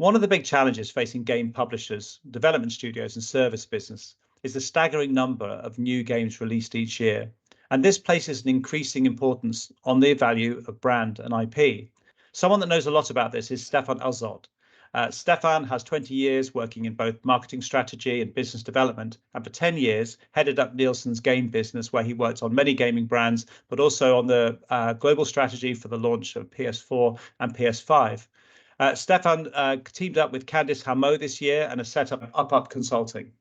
One of the big challenges facing game publishers, development studios and service business is the staggering number of new games released each year. And this places an increasing importance on the value of brand and IP. Someone that knows a lot about this is Stephane Elschocht. Stephane has 20 years working in both marketing strategy and business development, and for 10 years headed up Nielsen's game business, where he worked on many gaming brands, but also on the global strategy for the launch of PS4 and PS5. Stephane teamed up with Candice Hameau this year and has set up Up Consulting.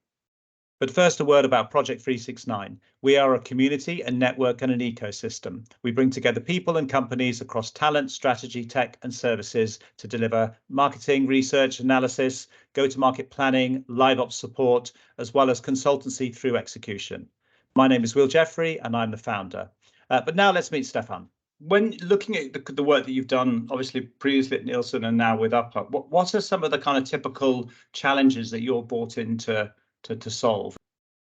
But first, a word about Project 369. We are a community, a network, and an ecosystem. We bring together people and companies across talent, strategy, tech, and services to deliver marketing, research, analysis, go-to-market planning, live ops support, as well as consultancy through execution. My name is Jeffery, and I'm the founder. But now let's meet Stephane. When looking at the work that you've done, obviously previously at Nielsen and now with Up, what are some of the kind of typical challenges that you're brought in to solve?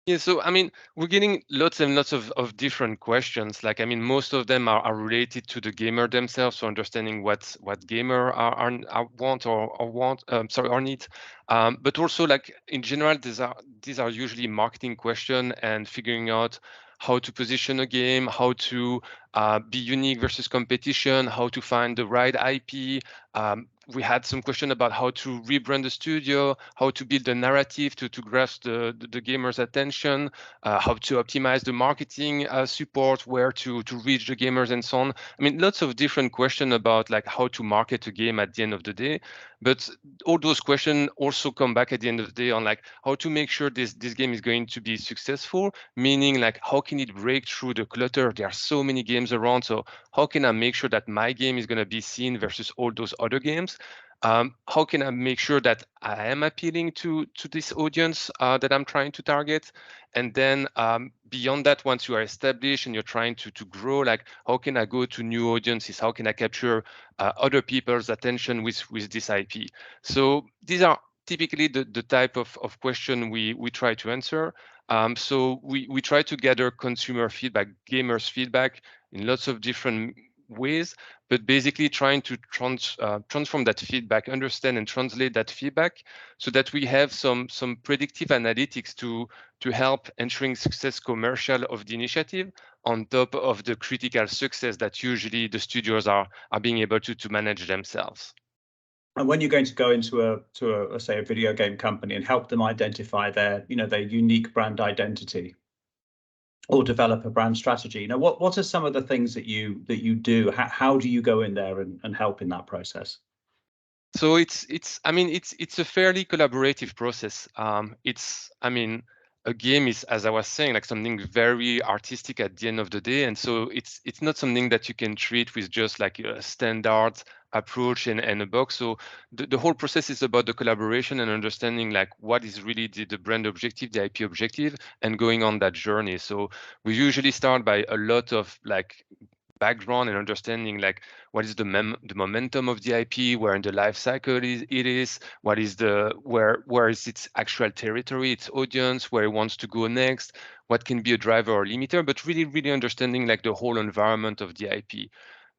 Yeah, so I mean, we're getting lots and lots of different questions. Like, I mean, most of them are related to the gamer themselves, so understanding what gamer are want or need. But also, like in general, these are usually marketing questions and figuring out how to position a game, how to be unique versus competition, how to find the right IP. We had some question about how to rebrand the studio, how to build a narrative to grasp the gamers' attention, how to optimize the marketing support, where to reach the gamers and so on. I mean, lots of different questions about like how to market a game at the end of the day. But all those questions also come back at the end of the day on like how to make sure this game is going to be successful, meaning like how can it break through the clutter? There are so many games around, so how can I make sure that my game is going to be seen versus all those other games? How can I make sure that I am appealing to this audience that I'm trying to target? And then beyond that, once you are established and you're trying to grow, like how can I go to new audiences? How can I capture other people's attention with this IP? So these are typically the type of question we try to answer. So we try to gather consumer feedback, gamers feedback in lots of different ways, but basically trying to transform that feedback, understand and translate that feedback so that we have some predictive analytics to help ensuring success commercial of the initiative on top of the critical success that usually the studios are being able to manage themselves. And when you're going to go into a say a video game company and help them identify their unique brand identity or develop a brand strategy, what are some of the things that you do? How do you go in there and help in that process? So it's a fairly collaborative process. A game is, as I was saying, like something very artistic at the end of the day, and so it's not something that you can treat with just like a standard approach and a box. So the whole process is about the collaboration and understanding like what is really the brand objective, the IP objective, and going on that journey. So we usually start by a lot of like background and understanding like what is the momentum of the IP, where in the life cycle it is, what is where is its actual territory, its audience, where it wants to go next, what can be a driver or limiter, but really understanding like the whole environment of the IP.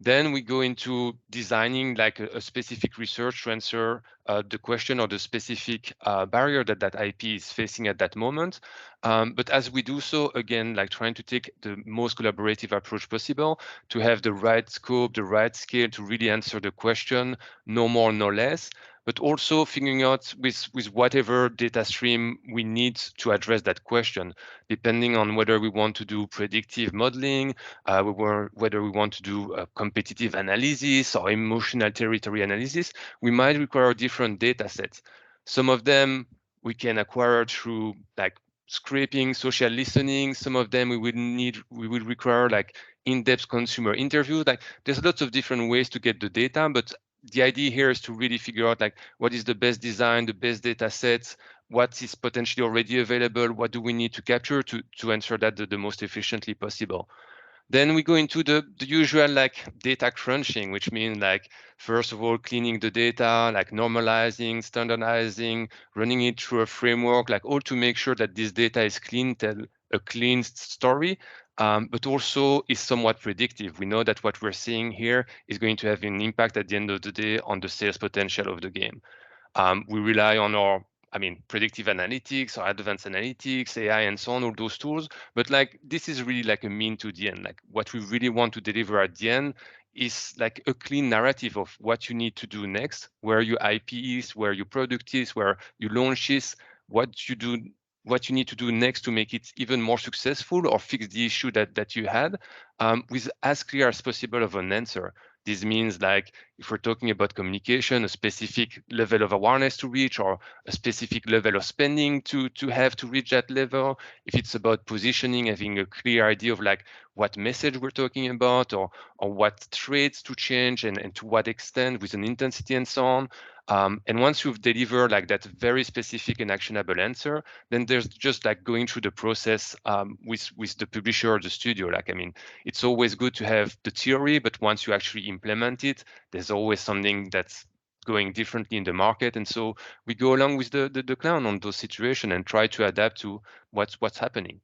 Then we go into designing like a specific research to answer the question or the specific barrier that IP is facing at that moment. But as we do so, again, like trying to take the most collaborative approach possible to have the right scope, the right scale to really answer the question, no more, no less, but also figuring out with whatever data stream we need to address that question, depending on whether we want to do predictive modeling, whether we want to do competitive analysis or emotional territory analysis, we might require different data sets. Some of them we can acquire through like scraping, social listening. Some of them we would require like in-depth consumer interviews. Like there's lots of different ways to get the data, but the idea here is to really figure out like what is the best design, the best data sets, what is potentially already available, what do we need to capture to answer that the most efficiently possible. Then we go into the usual like data crunching, which means like, first of all, cleaning the data, like normalizing, standardizing, running it through a framework, like all to make sure that this data is clean, tell a clean story, but also is somewhat predictive. We know that what we're seeing here is going to have an impact at the end of the day on the sales potential of the game. We rely on our, predictive analytics or advanced analytics, AI, and so on, all those tools. But like, this is really like a mean to the end. Like, what we really want to deliver at the end is like a clean narrative of what you need to do next, where your IP is, where your product is, where your launch is, what you do, what you need to do next to make it even more successful or fix the issue that you had, with as clear as possible of an answer. This means, like, if we're talking about communication, a specific level of awareness to reach, or a specific level of spending to have to reach that level. If it's about positioning, having a clear idea of like what message we're talking about, or what traits to change, and to what extent, with an intensity and so on. And once you've delivered like that very specific and actionable answer, then there's just like going through the process with the publisher or the studio. Like, it's always good to have the theory, but once you actually implement it, there's always something that's going differently in the market. And so we go along with the clown on those situations and try to adapt to what's happening.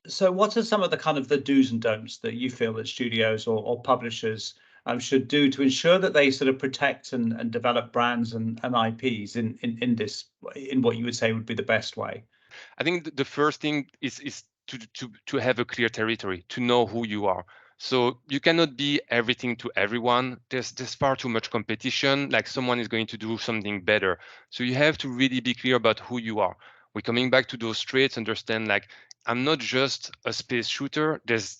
So what are some of the kind of the do's and don'ts that you feel that studios or publishers should do to ensure that they sort of protect and develop brands and IPs in this, in what you would say would be the best way? I think the first thing is to have a clear territory, to know who you are. So you cannot be everything to everyone. There's far too much competition. Like, someone is going to do something better. So you have to really be clear about who you are. We're coming back to those traits, understand like, I'm not just a space shooter. There's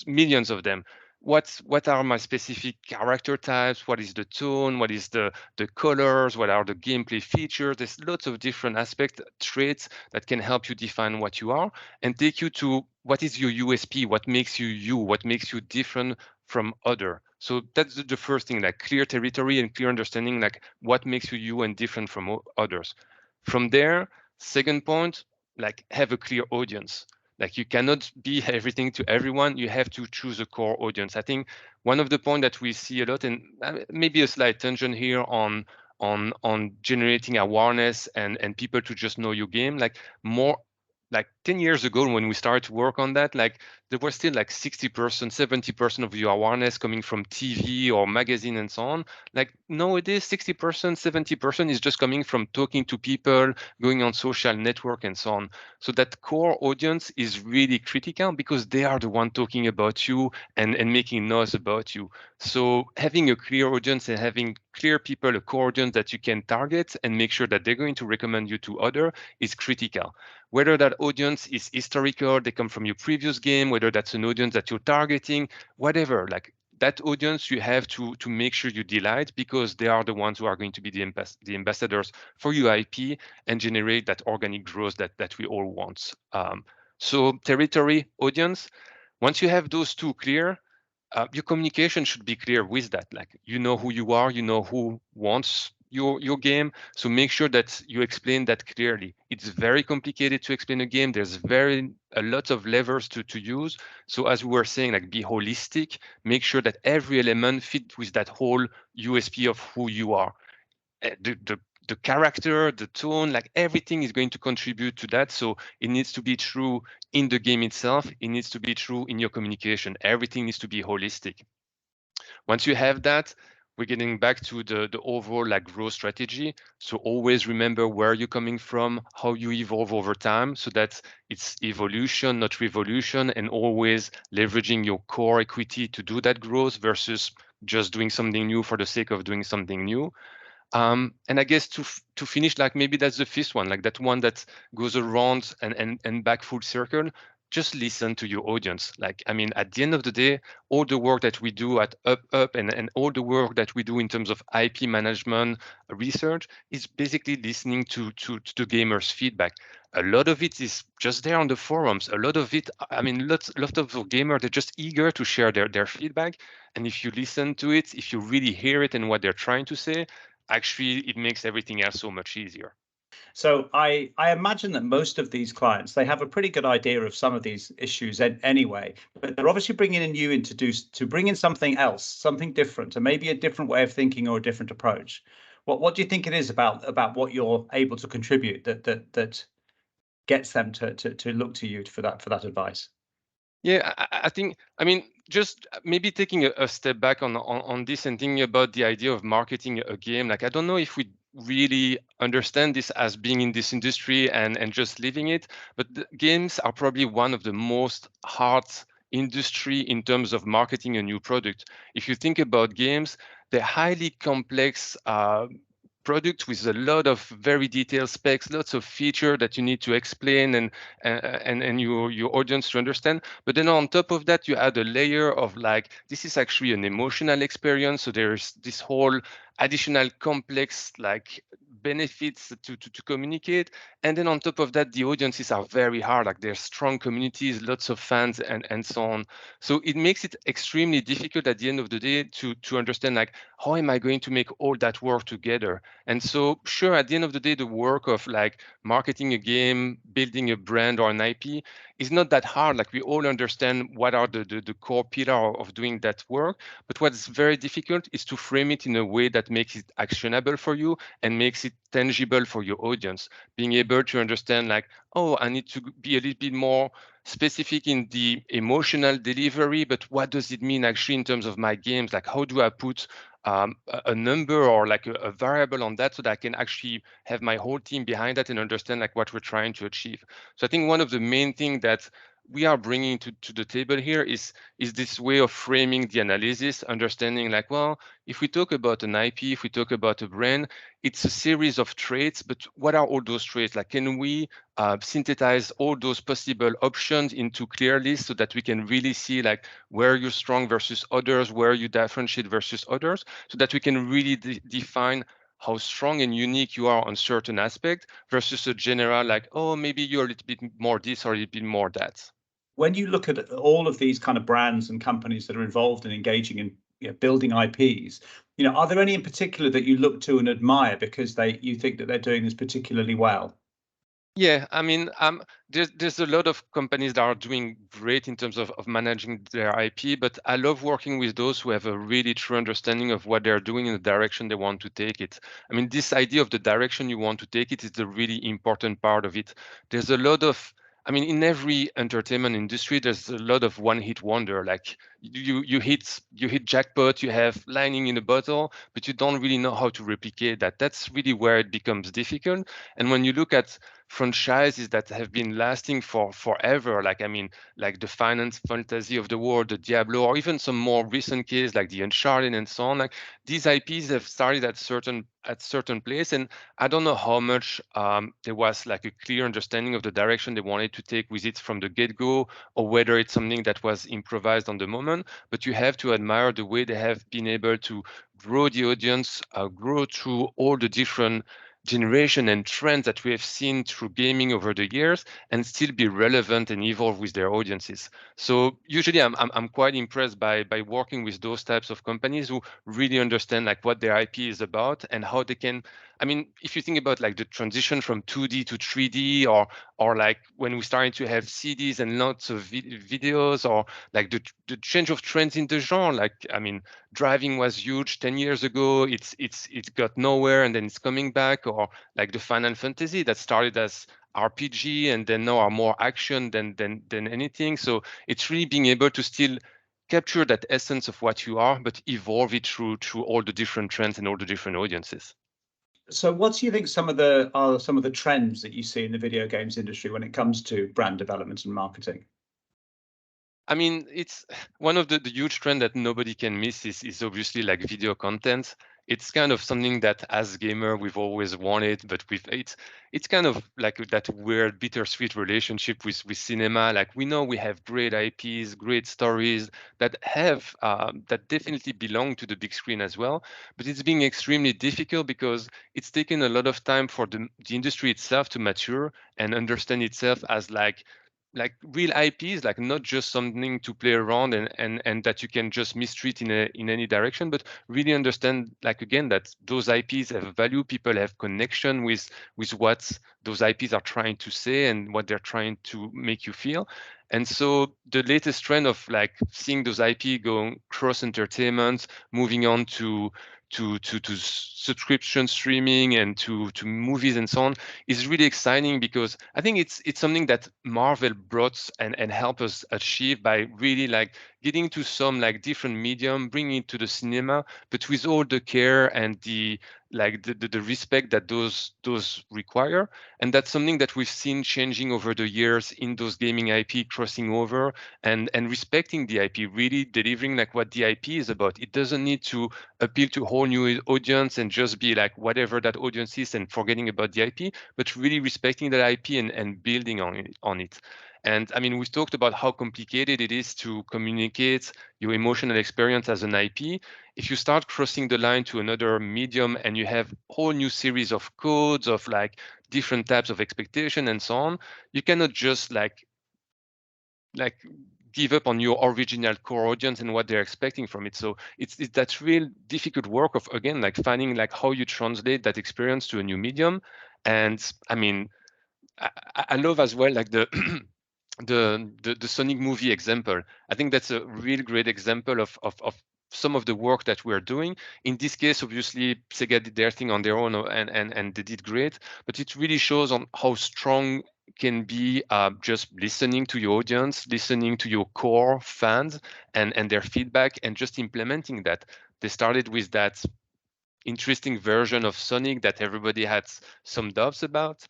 millions of them. What are my specific character types? What is the tone? What is the colors? What are the gameplay features? There's lots of different aspects, traits that can help you define what you are and take you to what is your USP, what makes you you, what makes you different from other. So that's the first thing, like clear territory and clear understanding, like what makes you you and different from others. From there, second point, like have a clear audience. Like, you cannot be everything to everyone. You have to choose a core audience. I think one of the points that we see a lot, and maybe a slight tangent here on generating awareness and people to just know your game, like more like 10 years ago when we started to work on that, like there was still like 60%, 70% of your awareness coming from TV or magazine and so on. Like, nowadays, 60%, 70% is just coming from talking to people, going on social network and so on. So that core audience is really critical because they are the one talking about you and making noise about you. So having a clear audience and having clear people, a core audience that you can target and make sure that they're going to recommend you to other is critical. Whether that audience is historical, they come from your previous game, whether that's an audience that you're targeting, whatever, like that audience you have to make sure you delight, because they are the ones who are going to be the ambassadors for your IP and generate that organic growth that we all want. So territory, audience, once you have those two clear, your communication should be clear with that. Like, you know who you are, you know who wants your game. So make sure that you explain that clearly. It's very complicated to explain a game. There's a lot of levers to use. So as we were saying, like, be holistic, make sure that every element fit with that whole USP of who you are. The character, the tone, like everything is going to contribute to that. So it needs to be true in the game itself. It needs to be true in your communication. Everything needs to be holistic. Once you have that, we're getting back to the overall like growth strategy. So always remember where you're coming from, how you evolve over time, so that it's evolution, not revolution, and always leveraging your core equity to do that growth versus just doing something new for the sake of doing something new. And I guess to finish, like maybe that's the fifth one, like that one that goes around and back full circle. Just listen to your audience. Like, at the end of the day, all the work that we do at Up and all the work that we do in terms of IP management research is basically listening to the gamers' feedback. A lot of it is just there on the forums. A lot of it, lots of gamers, they're just eager to share their feedback. And if you listen to it, if you really hear it and what they're trying to say, actually it makes everything else so much easier. So I imagine that most of these clients, they have a pretty good idea of some of these issues anyway, but they're obviously bringing in you to bring in something else, something different, and maybe a different way of thinking or a different approach. What do you think it is about what you're able to contribute that gets them to look to you for that advice? Yeah, I think, just maybe taking a step back on this and thinking about the idea of marketing a game. Like, I don't know if we really understand this as being in this industry and just living it, but the games are probably one of the most hard industry in terms of marketing a new product. If you think about games, they're highly complex product with a lot of very detailed specs, lots of feature that you need to explain and your audience to understand. But then on top of that, you add a layer of like, this is actually an emotional experience. So there's this whole additional complex like benefits to communicate. And then on top of that, the audiences are very hard, like there's strong communities, lots of fans and so on. So it makes it extremely difficult at the end of the day to understand like, how am I going to make all that work together? And so sure, at the end of the day, the work of like marketing a game, building a brand or an IP is not that hard. Like we all understand what are the core pillar of doing that work. But what's very difficult is to frame it in a way that makes it actionable for you and makes it tangible for your audience. Being able to understand like, oh, I need to be a little bit more specific in the emotional delivery, but what does it mean actually in terms of my games? Like, how do I put a number or like a variable on that so that I can actually have my whole team behind that and understand like what we're trying to achieve. So I think one of the main things that we are bringing to the table here is this way of framing the analysis, understanding like, well, if we talk about an IP, if we talk about a brand, it's a series of traits, but what are all those traits? Like, can we synthesize all those possible options into clear lists so that we can really see like where you're strong versus others, where you differentiate versus others, so that we can really define how strong and unique you are on certain aspect versus a general like, oh, maybe you're a little bit more this or a little bit more that. When you look at all of these kind of brands and companies that are involved in engaging in, building IPs, are there any in particular that you look to and admire because you think that they're doing this particularly well? Yeah, I mean, there's a lot of companies that are doing great in terms of managing their IP, but I love working with those who have a really true understanding of what they're doing in the direction they want to take it. I mean, this idea of the direction you want to take it is the really important part of it. There's a lot of, I mean, in every entertainment industry, there's a lot of one-hit wonder. Like you hit jackpot, you have lightning in a bottle, but you don't really know how to replicate that. That's really where it becomes difficult. And when you look at franchises that have been lasting for forever, like I mean, like the finance fantasy of the world, the Diablo, or even some more recent case like the Uncharted and so on. Like these IPs have started at certain place, and I don't know how much there was like a clear understanding of the direction they wanted to take with it from the get-go, or whether it's something that was improvised on the moment. But you have to admire the way they have been able to grow the audience, grow through all the different generation and trends that we have seen through gaming over the years and still be relevant and evolve with their audiences. So usually I'm quite impressed by working with those types of companies who really understand like what their IP is about and how they can, I mean, if you think about like the transition from 2D to 3D, or like when we started to have CDs and lots of videos, or like the change of trends in the genre, like I mean, driving was huge 10 years ago, it got nowhere and then it's coming back, or like the Final Fantasy that started as RPG and then now are more action than anything. So it's really being able to still capture that essence of what you are, but evolve it through all the different trends and all the different audiences. So what do you think some of the trends that you see in the video games industry when it comes to brand development and marketing? I mean, it's one of the huge trend that nobody can miss is obviously like video content. It's kind of something that as gamer we've always wanted, but it's kind of like that weird bittersweet relationship with cinema. Like we know we have great IPs, great stories that have that definitely belong to the big screen as well. But it's being extremely difficult because it's taken a lot of time for the industry itself to mature and understand itself as like real IPs, like not just something to play around and that you can just mistreat in any direction, but really understand like again that those IPs have value, people have connection with what those IPs are trying to say and what they're trying to make you feel. And so the latest trend of like seeing those IP going cross entertainment, moving on to subscription streaming and to movies and so on is really exciting, because I think it's something that Marvel brought and helped us achieve by really like getting to some like different medium, bringing it to the cinema, but with all the care and the respect that those require. And that's something that we've seen changing over the years in those gaming IP crossing over and respecting the IP, really delivering like what the IP is about. It doesn't need to appeal to a whole new audience and just be like whatever that audience is and forgetting about the IP, but really respecting that IP and building on it. And I mean, we've talked about how complicated it is to communicate your emotional experience as an IP. If you start crossing the line to another medium and you have a whole new series of codes of like different types of expectation and so on, you cannot just like give up on your original core audience and what they're expecting from it. So it's that real difficult work of, again, like finding like how you translate that experience to a new medium. And I mean, I love as well like the the Sonic movie example. I think that's a real great example of some of the work that we're doing. In this case, obviously, Sega did their thing on their own and they did great, but it really shows on how strong can be just listening to your audience, listening to your core fans and their feedback and just implementing that. They started with that interesting version of Sonic that everybody had some doubts about.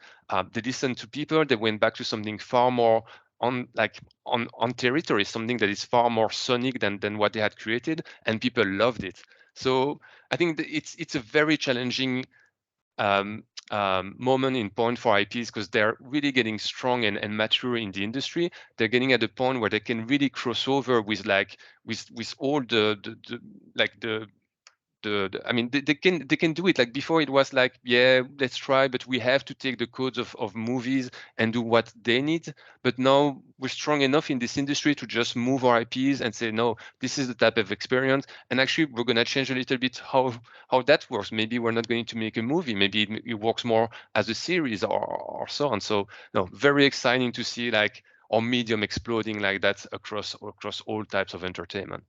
They listened to people. They went back to something far more on territory, something that is far more Sonic than what they had created, and people loved it. So I think that it's a very challenging moment in point for IPs because they're really getting strong and mature in the industry. They're getting at a point where they can really cross over with with all I mean, they can do it. Like before, it was like, yeah, let's try, but we have to take the codes of movies and do what they need. But now we're strong enough in this industry to just move our IPs and say, no, this is the type of experience. And actually, we're gonna change a little bit how that works. Maybe we're not going to make a movie. Maybe it works more as a series or so on. So, no, very exciting to see like our medium exploding like that across all types of entertainment.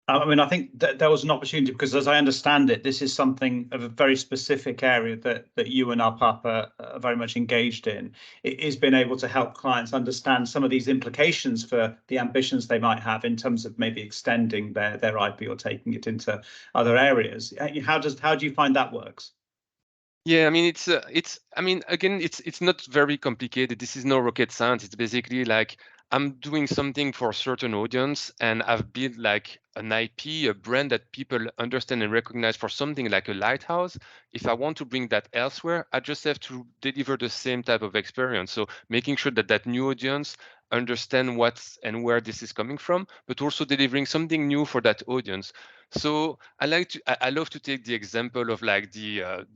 I mean, I think that there was an opportunity because, as I understand it, this is something of a very specific area that you and UpUp are very much engaged in. It is being able to help clients understand some of these implications for the ambitions they might have in terms of maybe extending their IP or taking it into other areas. How do you find that works? Yeah, I mean, I mean, again, it's not very complicated. This is no rocket science. It's basically like I'm doing something for a certain audience and I've built like an IP, a brand that people understand and recognize for something like a lighthouse. If I want to bring that elsewhere, I just have to deliver the same type of experience. So making sure that that new audience understand what's and where this is coming from, but also delivering something new for that audience. So I love to take the example of like the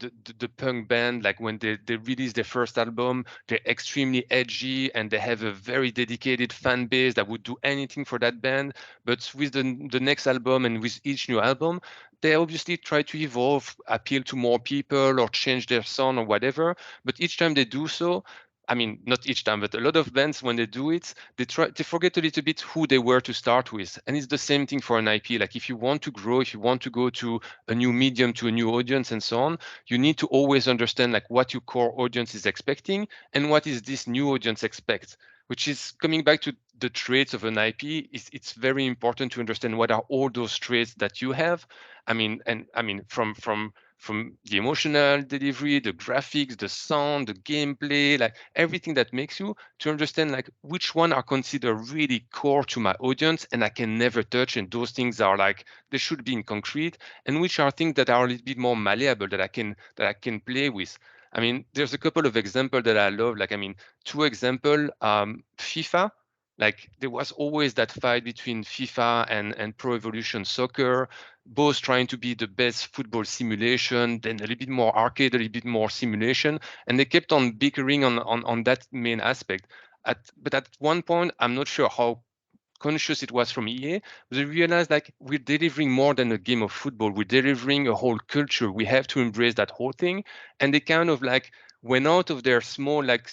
punk band, like when they release their first album, they're extremely edgy and they have a very dedicated fan base that would do anything for that band. But with the next album and with each new album, they obviously try to evolve, appeal to more people or change their sound or whatever. But each time they do so, I mean, not each time, but a lot of bands, when they do it, they forget a little bit who they were to start with. And it's the same thing for an IP. Like if you want to grow, if you want to go to a new medium, to a new audience and so on, you need to always understand like what your core audience is expecting and what is this new audience expects, which is coming back to the traits of an IP. It's very important to understand what are all those traits that you have. I mean, from the emotional delivery, the graphics, the sound, the gameplay, like everything that makes you to understand like which one are considered really core to my audience and I can never touch. And those things are like, they should be in concrete, and which are things that are a little bit more malleable that I can play with. I mean, there's a couple of examples that I love. Like, I mean, two example, FIFA. Like there was always that fight between FIFA and Pro Evolution Soccer, both trying to be the best football simulation, then a little bit more arcade, a little bit more simulation, and they kept on bickering on that main aspect. But at one point, I'm not sure how conscious it was from EA, but they realized like we're delivering more than a game of football. We're delivering a whole culture. We have to embrace that whole thing. And they kind of like went out of their small like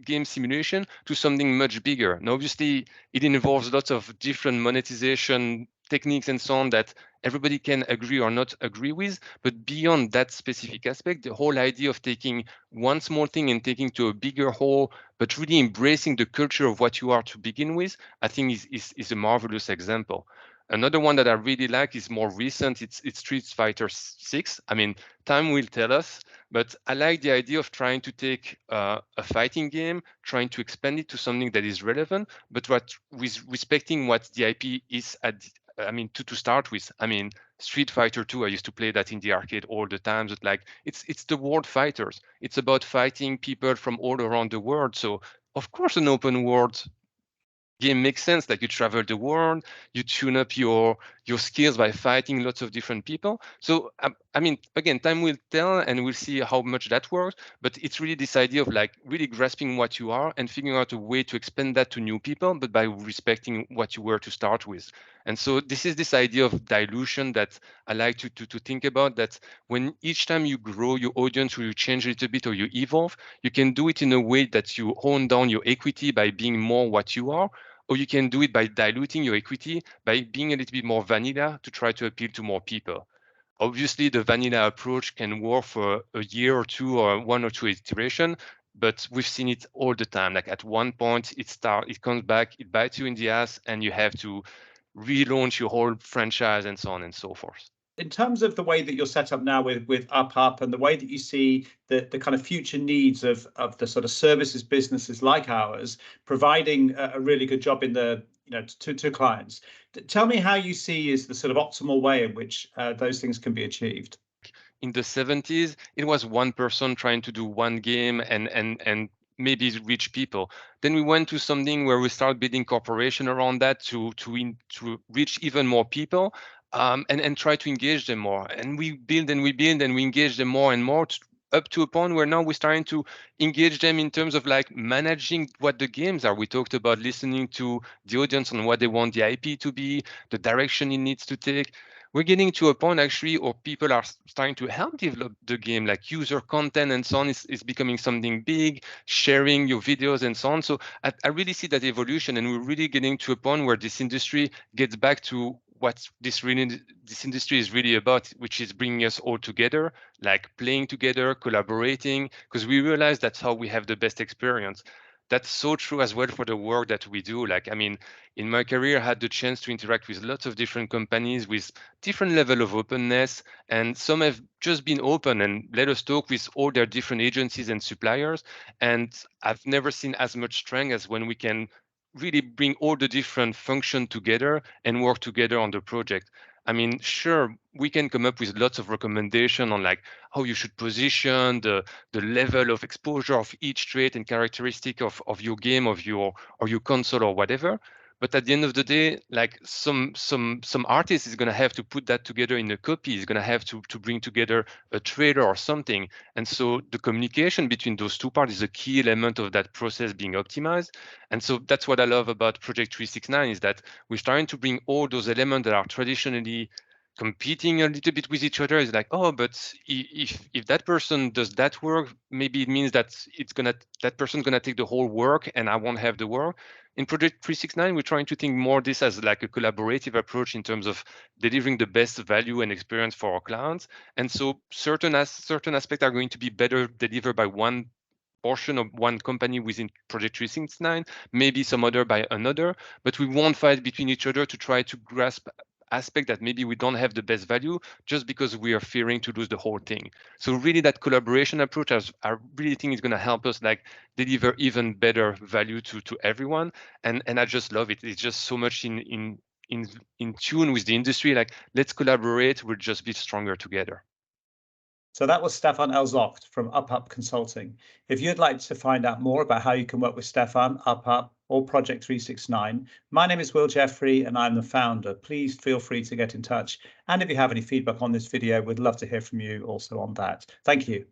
game simulation to something much bigger. Now, obviously, it involves lots of different monetization techniques and so on that everybody can agree or not agree with. But beyond that specific aspect, the whole idea of taking one small thing and taking to a bigger whole, but really embracing the culture of what you are to begin with, I think is a marvelous example. Another one that I really like is more recent. It's Street Fighter 6. I mean, time will tell us, but I like the idea of trying to take a fighting game, trying to expand it to something that is relevant, but with respecting what the IP is to start with. I mean, Street Fighter 2, I used to play that in the arcade all the time. But like, it's the world fighters. It's about fighting people from all around the world. So of course, an open world game makes sense. Like, you travel the world, you tune up your skills by fighting lots of different people. So I mean, again, time will tell, and we'll see how much that works. But it's really this idea of like really grasping what you are and figuring out a way to expand that to new people, but by respecting what you were to start with. And so this is this idea of dilution that I like to think about, that when each time you grow your audience, or you change a little bit, or you evolve, you can do it in a way that you hone down your equity by being more what you are, or you can do it by diluting your equity by being a little bit more vanilla to try to appeal to more people. Obviously, the vanilla approach can work for a year or two, or one or two iteration, but we've seen it all the time. Like, at one point, it comes back, it bites you in the ass, and you have to relaunch your whole franchise and so on and so forth. In terms of the way that you're set up now with Up and the way that you see the kind of future needs of the sort of services businesses like ours, providing a really good job in the, to clients. Tell me how you see is the sort of optimal way in which those things can be achieved. In the 70s, it was one person trying to do one game and maybe reach people. Then we went to something where we started building corporation around that to reach even more people, and try to engage them more. And we build and we build and we engage them more and more, up to a point where now we're starting to engage them in terms of like managing what the games are. We talked about listening to the audience on what they want the IP to be, the direction it needs to take. We're getting to a point actually, or people are starting to help develop the game, like user content and so on is becoming something big, sharing your videos and so on. So I really see that evolution, and we're really getting to a point where this industry gets back to what this industry is really about, which is bringing us all together, like playing together, collaborating, because we realize that's how we have the best experience. That's so true as well for the work that we do. Like, I mean, in my career, I had the chance to interact with lots of different companies with different level of openness, and some have just been open and let us talk with all their different agencies and suppliers. And I've never seen as much strength as when we can really bring all the different functions together and work together on the project. I mean, sure, we can come up with lots of recommendations on like how you should position the level of exposure of each trait and characteristic of your game, or your console or whatever. But at the end of the day, like some artist is going to have to put that together in a copy, is going to have to bring together a trailer or something. And so the communication between those two parts is a key element of that process being optimized. And so that's what I love about Project 369, is that we're starting to bring all those elements that are traditionally competing a little bit with each other. Is like, oh, but if that person does that work, maybe it means that that person's gonna take the whole work and I won't have the work. In Project 369, we're trying to think more this as like a collaborative approach in terms of delivering the best value and experience for our clients. And so certain aspects are going to be better delivered by one portion of one company within Project 369, maybe some other by another, but we won't fight between each other to try to grasp aspect that maybe we don't have the best value just because we are fearing to lose the whole thing. So really that collaboration approach, I really think is going to help us like deliver even better value to everyone. And I just love it. It's just so much in tune with the industry. Like, let's collaborate, we'll just be stronger together. So that was Stephane Elschocht from Up Consulting. If you'd like to find out more about how you can work with Stephane, Up, or Project 369, my name is Will Jeffery and I'm the founder. Please feel free to get in touch. And if you have any feedback on this video, we'd love to hear from you also on that. Thank you.